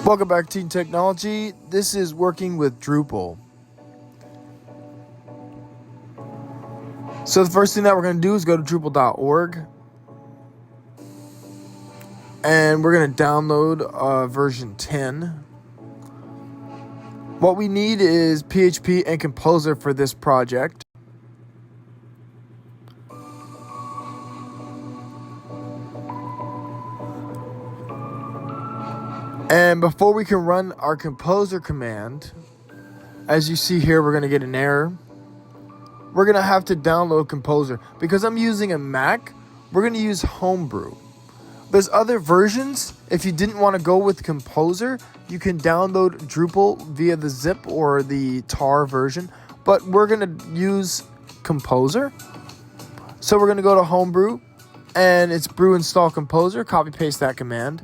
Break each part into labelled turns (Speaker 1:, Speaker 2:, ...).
Speaker 1: Welcome back to Teen Technology. This is working with Drupal. So the first thing that we're going to do is go to Drupal.org. And we're going to download version 10. What we need is PHP and Composer for this project. And before we can run our Composer command, as you see here, we're going to get an error. We're going to have to download Composer. Because I'm using a Mac, we're going to use Homebrew. There's other versions. If you didn't want to go with Composer, you can download Drupal via the zip or the tar version. But we're going to use Composer. So we're going to go to Homebrew, and it's brew install Composer. Copy paste that command.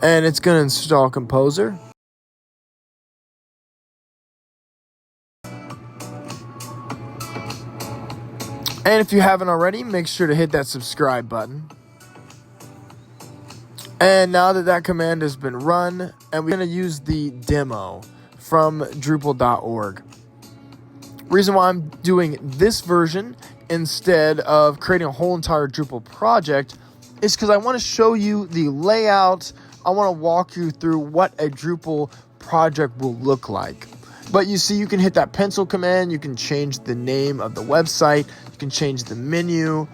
Speaker 1: And it's going to install Composer. And if you haven't already, make sure to hit that subscribe button. And now that command has been run, and we're going to use the demo from Drupal.org. Reason why I'm doing this version instead of creating a whole entire Drupal project is because I want to show you the layout. I want to walk you through what a Drupal project will look like. But you see, you can hit that pencil command. You can change the name of the website. You can change the menu.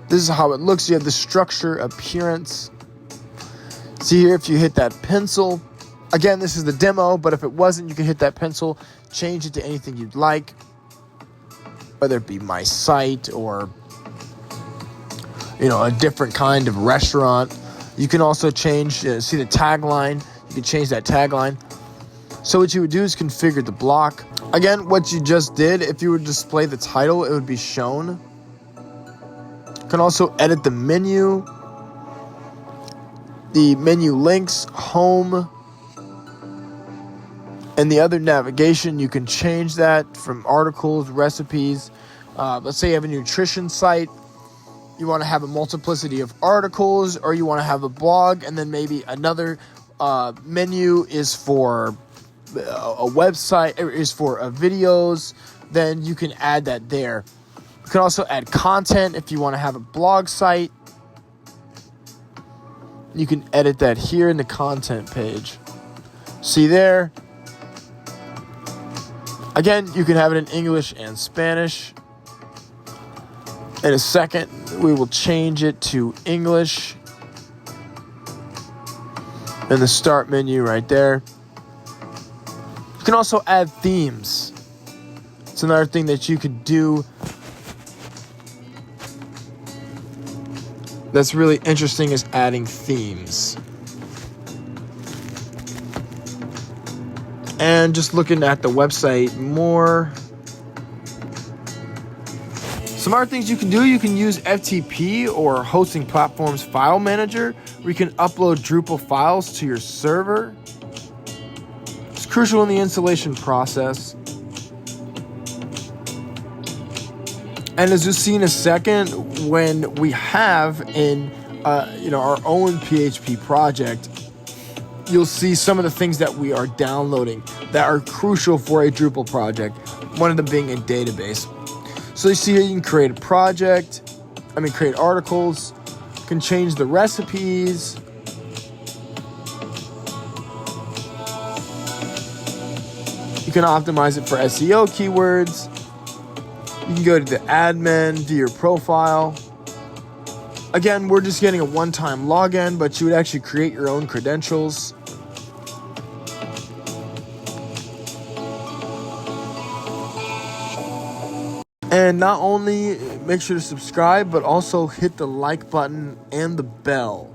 Speaker 1: This is how it looks. You have the structure, appearance. See here, if you hit that pencil, again, this is the demo, but if it wasn't, you can hit that pencil, change it to anything you'd like, whether it be my site or, a different kind of restaurant. You can also change, see the tagline. You can change that tagline. So what you would do is configure the block. Again, what you just did, if you would display the title, it would be shown. You can also edit the menu. The menu links, home, and the other navigation, you can change that from articles, recipes. Let's say you have a nutrition site. You want to have a multiplicity of articles, or you want to have a blog, and then maybe another menu is for a website, or is for videos. Then you can add that there. You can also add content if you want to have a blog site. You can edit that here in the content page. See there? Again, you can have it in English and Spanish. In a second, we will change it to English. In the start menu right there. You can also add themes. It's another thing that you could do that's really interesting, is adding themes. And just looking at the website more. Some other things you can do, you can use FTP or Hosting Platform's File Manager, where you can upload Drupal files to your server. It's crucial in the installation process. And as you'll see in a second, when we have in our own PHP project, you'll see some of the things that we are downloading that are crucial for a Drupal project. One of them being a database. So you see here, you can create a project. Create articles. You can change the recipes. You can optimize it for SEO keywords. You can go to the admin, view your profile. Again, we're just getting a one-time login, but you would actually create your own credentials. And not only make sure to subscribe, but also hit the like button and the bell.